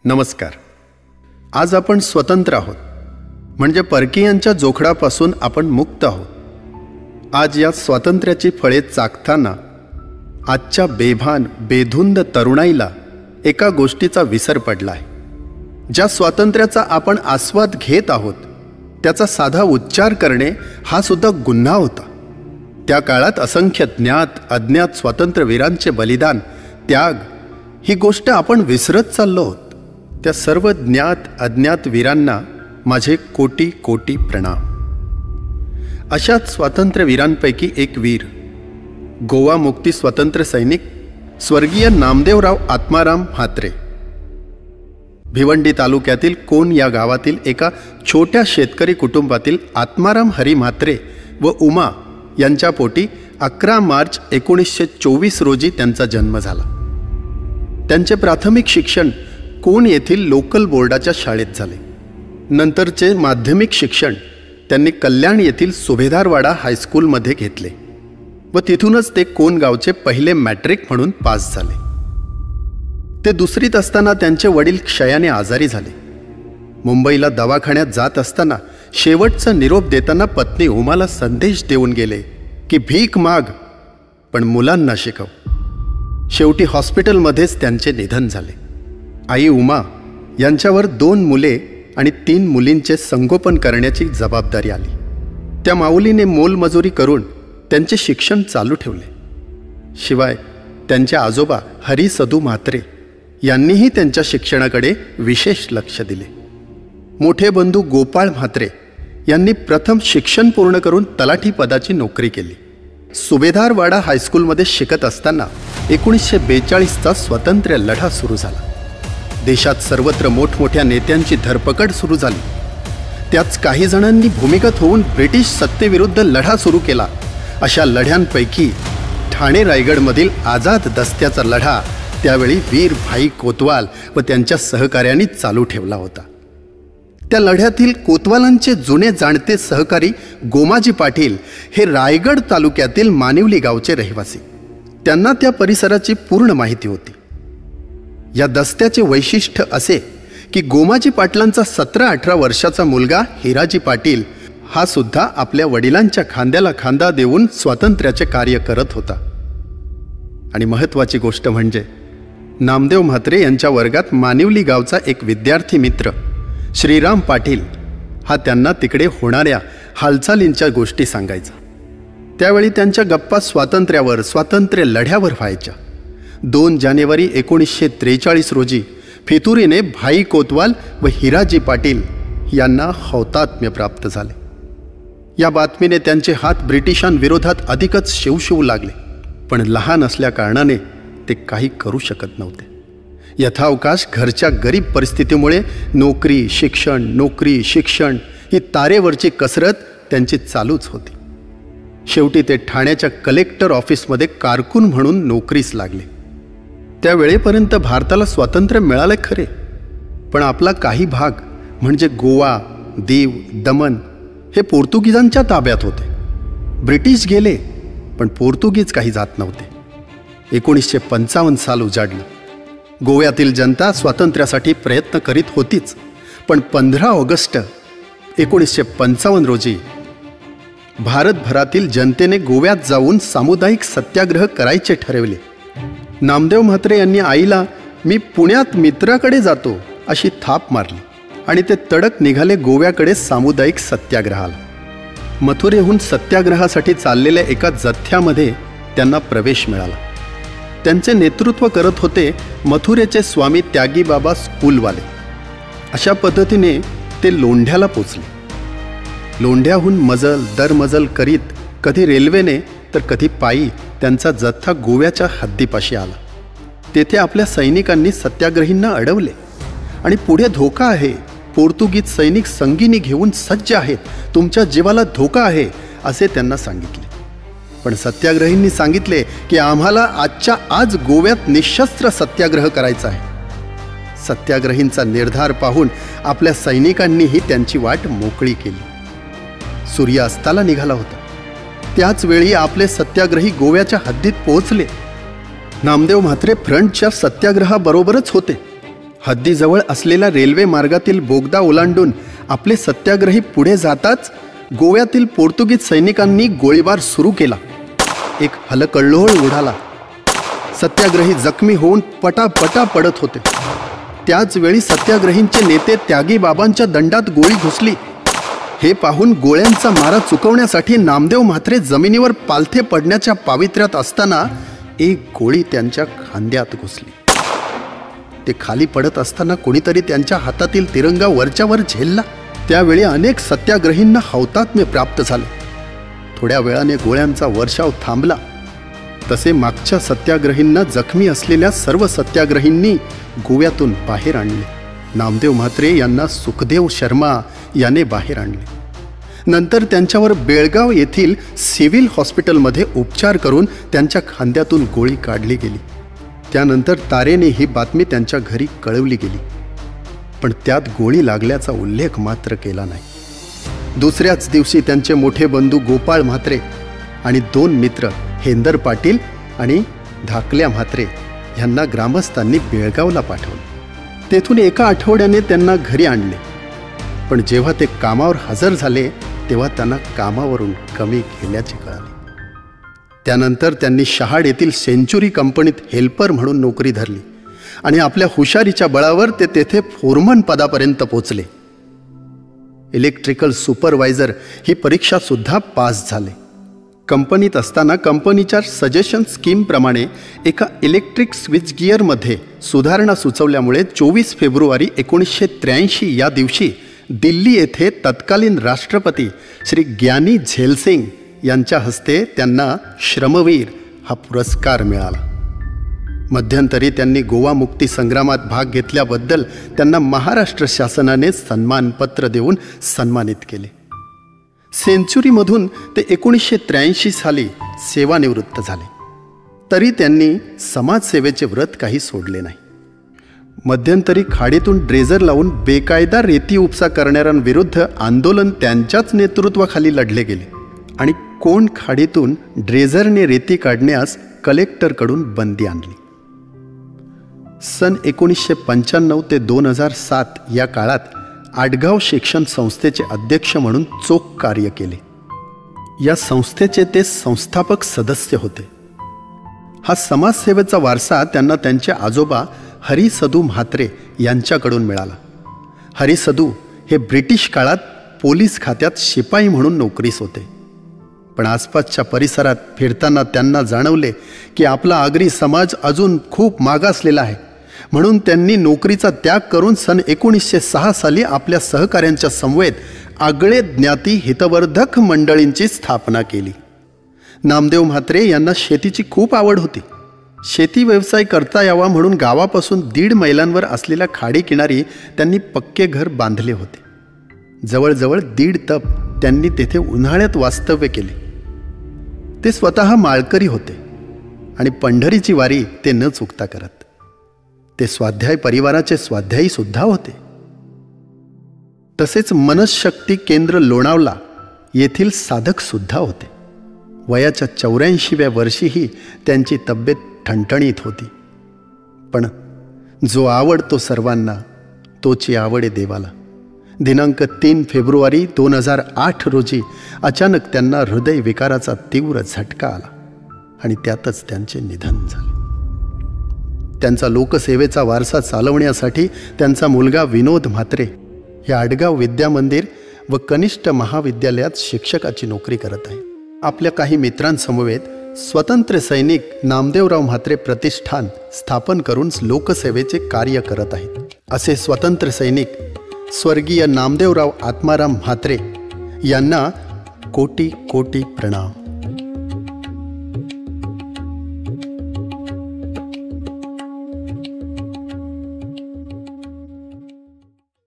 नमस्कार. आज आपण स्वतंत्र आहोत, म्हणजे परकीयांच्या जोखडापासून आपण मुक्त आहोत. आज या स्वातंत्र्याची फळे चाखताना आजच्या बेभान बेधुंद तरुणाईला एका गोष्टीचा विसर पडला आहे. ज्या स्वातंत्र्याचा आपण आस्वाद घेत आहोत त्याचा साधा उच्चार करणे हा सुद्धा गुन्हा होता. त्या काळात असंख्य ज्ञात अज्ञात स्वातंत्र्यवीरांचे बलिदान, त्याग ही गोष्ट आपण विसरत चाललो आहोत. त्या सर्व ज्ञात अज्ञात वीरांना माझे कोटी कोटी प्रणाम. अशाच स्वातंत्र्यवीरांपैकी एक वीर, गोवा मुक्ती स्वातंत्र्य सैनिक स्वर्गीय नामदेवराव आत्माराम म्हात्रे. भिवंडी तालुक्यातील कोण या गावातील एका छोट्या शेतकरी कुटुंबातील आत्माराम हरी म्हात्रे व उमा यांच्या पोटी 11 मार्च 1924 रोजी त्यांचा जन्म झाला. त्यांचे प्राथमिक शिक्षण कोण येथील लोकल बोर्डाच्या शाळेत झाले. नंतरचे माध्यमिक शिक्षण त्यांनी कल्याण येथील सुभेदारवाडा हायस्कूलमध्ये घेतले व तिथूनच ते कोण गावचे पहिले मॅट्रिक म्हणून पास झाले. ते दुसरीत असताना त्यांचे वडील क्षयाने आजारी झाले. मुंबईला दवाखान्यात जात असताना शेवटचा निरोप देताना पत्नी उमाला संदेश देऊन गेले की भीक माग पण मुलांना शिकव. शेवटी हॉस्पिटलमध्येच त्यांचे निधन झाले. आई उमा यांच्यावर 2 मुले आणि 3 मुलींचे संगोपन करण्याची जबाबदारी आली. त्या माऊलीने मोलमजुरी करून त्यांचे शिक्षण चालू ठेवले. शिवाय त्यांचे आजोबा हरी सदू म्हात्रे यांनीही त्यांच्या शिक्षणाकडे विशेष लक्ष दिले. मोठे बंधू गोपाळ म्हात्रे यांनी प्रथम शिक्षण पूर्ण करून तलाठी पदाची नोकरी केली. सुभेदारवाडा हायस्कूलमध्ये शिकत असताना 1942चा स्वातंत्र्य लढा सुरू झाला. देशात सर्वत्र मोठमोठ्या नेत्यांची धरपकड सुरू झाली. त्याच काही जणांनी भूमिगत होऊन ब्रिटिश सत्तेविरुद्ध लढा सुरू केला. अशा लढ्यांपैकी ठाणे रायगडमधील आझाद दस्त्याचा लढा त्यावेळी वीर भाई कोतवाल व त्यांच्या सहकाऱ्यांनी चालू ठेवला होता. त्या लढ्यातील कोतवालांचे जुने जाणते सहकारी गोमाजी पाटील हे रायगड तालुक्यातील मानिवली गावचे रहिवासी. त्यांना त्या परिसराची पूर्ण माहिती होती. या दस्त्याचे वैशिष्ट्य असे की गोमाजी पाटलांचा 17-18 वर्षाचा मुलगा हिराजी पाटील हा सुद्धा आपल्या वडिलांच्या खांद्याला खांदा देऊन स्वातंत्र्याचे कार्य करत होता. आणि महत्त्वाची गोष्ट म्हणजे नामदेव म्हात्रे यांच्या वर्गात मानिवली गावचा एक विद्यार्थी मित्र श्रीराम पाटील हा त्यांना तिकडे होणाऱ्या हालचालींच्या गोष्टी सांगायचा. त्यावेळी त्यांच्या गप्पा स्वातंत्र्यावर, स्वातंत्र्य लढ्यावर व्हायच्या. 2 जानेवारी 1943 रोजी फितुरीने भाई कोतवाल व हिराजी पाटील यांना हौतात्म्य प्राप्त झाले. या बातमीने त्यांचे हात ब्रिटिशांविरोधात अधिकच शिवशिवू लागले. पण लहान असल्या कारणाने ते काही करू शकत नव्हते. यथावकाश घरच्या गरीब परिस्थितीमुळे नोकरी शिक्षण ही तारेवरची कसरत त्यांची चालूच होती. शेवटी ते ठाण्याच्या कलेक्टर ऑफिसमध्ये कारकून म्हणून नोकरीस लागले. त्या वेळेपर्यंत भारताला स्वातंत्र्य मिळाले खरे, पण आपला काही भाग म्हणजे गोवा, दीव, दमन हे पोर्तुगीजांच्या ताब्यात होते. ब्रिटिश गेले पण पोर्तुगीज काही जात नव्हते. 1955 साल उजाडलं. गोव्यातील जनता स्वातंत्र्यासाठी प्रयत्न करीत होतीच, पण 15 ऑगस्ट 1955 रोजी भारतभरातील जनतेने गोव्यात जाऊन सामुदायिक सत्याग्रह करायचे ठरवले. नामदेव म्हात्रे यांनी आईला मी पुण्यात मित्राकडे जातो अशी थाप मारली आणि ते तडक निघाले गोव्याकडे सामुदायिक सत्याग्रहाला. मथुरेहून सत्याग्रहासाठी चाललेल्या एका जथ्यामध्ये त्यांना प्रवेश मिळाला. त्यांचे नेतृत्व करत होते मथुरेचे स्वामी त्यागीबाबा स्कूलवाले. अशा पद्धतीने ते लोंढ्याला पोचले. लोंढ्याहून मजल दरमजल करीत कधी रेल्वेने तर कधी पायी त्यांचा जथ्था गोव्याच्या हद्दीपाशी आला. तेथे आपल्या सैनिकांनी सत्याग्रहींना अडवले आणि पुढे धोका आहे, पोर्तुगीज सैनिक संगीनी घेऊन सज्ज आहेत, तुमच्या जीवाला धोका आहे असे त्यांना सांगितले. पण सत्याग्रहींनी सांगितले की आम्हाला आजच्या आज गोव्यात निशस्त्र सत्याग्रह करायचा आहे. सत्याग्रहींचा निर्धार पाहून आपल्या सैनिकांनीही त्यांची वाट मोकळी केली. सूर्य अस्ताला निघाला होता. त्याच वेळी आपले सत्याग्रही गोव्याच्या हद्दीत पोहोचले. नामदेव म्हात्रे फ्रंटच्या सत्याग्रहाबरोबरच होते हद्दीजवळ असलेल्या रेल्वे मार्गातील बोगदा ओलांडून आपले सत्याग्रही पुढे जाताच गोव्यातील पोर्तुगीज सैनिकांनी गोळीबार सुरू केला. एक हलकल्लोळ उडाला. सत्याग्रही जखमी होऊन पटापटा पडत होते. त्याच वेळी सत्याग्रहींचे नेते त्यागी बाबांच्या दंडात गोळी घुसली. हे पाहून गोळ्यांचा मारा चुकवण्यासाठी नामदेव म्हात्रे जमिनीवर पालथे पडण्याच्या पावित्र्यात असताना एक गोळी त्यांच्या खांद्यात घुसली. ते खाली पडत असताना कोणीतरी त्यांच्या हातातील तिरंगा वरच्यावर झेलला. त्यावेळी अनेक सत्याग्रहींना हौतात्म्य प्राप्त झाले. थोड्या वेळाने गोळ्यांचा वर्षाव थांबला. तसे मागच्या सत्याग्रहींना जखमी असलेल्या सर्व सत्याग्रहींनी गोव्यातून बाहेर आणले. नामदेव म्हात्रे यांना सुखदेव शर्मा याने बाहेर आणले. नंतर त्यांच्यावर बेळगाव येथील सिव्हिल हॉस्पिटलमध्ये उपचार करून त्यांच्या खांद्यातून गोळी काढली गेली. त्यानंतर तारेने ही बातमी त्यांच्या घरी कळवली गेली, पण त्यात गोळी लागल्याचा उल्लेख मात्र केला नाही. दुसऱ्याच दिवशी त्यांचे मोठे बंधू गोपाळ म्हात्रे आणि 2 मित्र हेंदर पाटील आणि धाकल्या म्हात्रे यांना ग्रामस्थांनी बेळगावला पाठवले. तेथून एका आठवड्याने त्यांना घरी आणले. पण जेव्हा ते कामावर हजर झाले तेव्हा त्यांना कामावरून कमी केल्याचे कळाले. त्यानंतर त्यांनी शहाड येथील सेंचुरी कंपनीत हेल्पर म्हणून नोकरी धरली आणि आपल्या हुशारीच्या बळावर ते तेथे फोरमन पदापर्यंत पोचले. इलेक्ट्रिकल सुपरवायझर ही परीक्षा सुद्धा पास झाले. कंपनीत असताना कंपनीच्या सजेशन स्कीमप्रमाणे एका इलेक्ट्रिक स्विच गिअरमध्ये सुधारणा सुचवल्यामुळे 24 फेब्रुवारी 1983 या दिवशी दिल्ली येथे तत्कालीन राष्ट्रपती श्री ग्यानी झैल यांच्या हस्ते त्यांना श्रमवीर हा पुरस्कार मिळाला. मध्यंतरी त्यांनी गोवा मुक्ती संग्रामात भाग घेतल्याबद्दल त्यांना महाराष्ट्र शासनाने सन्मानपत्र देऊन सन्मानित केले. सेंचुरीमधून ते 1983 साली सेवानिवृत्त झाले. तरी त्यांनी समाजसेवेचे व्रत काही सोडले नाही. मध्यंतरी खाडीतून ड्रेजर लावून बेकायदा रेती उपसा करणाऱ्यांविरुद्ध आंदोलन त्यांच्याच नेतृत्वाखाली लढले गेले आणि कोण खाडीतून ड्रेजरने रेती काढण्यास कलेक्टरकडून बंदी आणली. सन 1995 ते 2007 या काळात आडगाव शिक्षण संस्थेचे अध्यक्ष म्हणून चोख कार्य केले. या संस्थेचे ते संस्थापक सदस्य होते. हा समाजसेवेचा वारसा त्यांना त्यांचे आजोबा हरी सदू म्हात्रे यांच्याकडून मिळाला. हरी सदू हे ब्रिटिश काळात पोलीस खात्यात शिपाई म्हणून नोकरीस होते. पण आसपासच्या परिसरात फिरताना त्यांना जाणवले की आपला आगरी समाज अजून खूप मागासलेला आहे. म्हणून त्यांनी नोकरीचा त्याग करून सन 1906 साली आपल्या सहकाऱ्यांच्या समवेत आगळे ज्ञाती हितवर्धक मंडळींची स्थापना केली. नामदेव म्हात्रे यांना शेतीची खूप आवड होती. शेती व्यवसाय करता यावा म्हणून गावापासून 1.5 मैलांवर असलेल्या खाडी किनारी त्यांनी पक्के घर बांधले होते. जवळजवळ 1.5 तप त्यांनी तेथे उन्हाळ्यात वास्तव्य केले. ते स्वतः माळकरी होते आणि पंढरीची वारी ते न चुकता करत. ते स्वाध्याय परिवाराचे स्वाध्यायी सुद्धा होते. तसेच मनशक्ती केंद्र लोणावला येथील साधक सुद्धा होते. वयाच्या 84व्या वर्षीही त्यांची तब्येत ठणठणीत होती. पण जो आवडतो सर्वांना तोची आवडे देवाला. दिनांक 3 फेब्रुवारी 2008 रोजी अचानक त्यांना हृदयविकाराचा तीव्र झटका आला आणि त्यातच त्यांचे निधन झाले. त्यांचा लोकसेवेचा वारसा चालवण्यासाठी त्यांचा मुलगा विनोद म्हात्रे हे आडगाव विद्यामंदिर व कनिष्ठ महाविद्यालयात शिक्षकाची नोकरी करत आहे. आपल्या काही मित्रांसमवेत स्वतंत्र सैनिक नामदेवराव म्हात्रे प्रतिष्ठान स्थापन करून लोकसेवेचे कार्य करत आहेत. असे स्वतंत्र सैनिक स्वर्गीय नामदेवराव आत्माराम म्हात्रे यांना कोटी कोटी प्रणाम.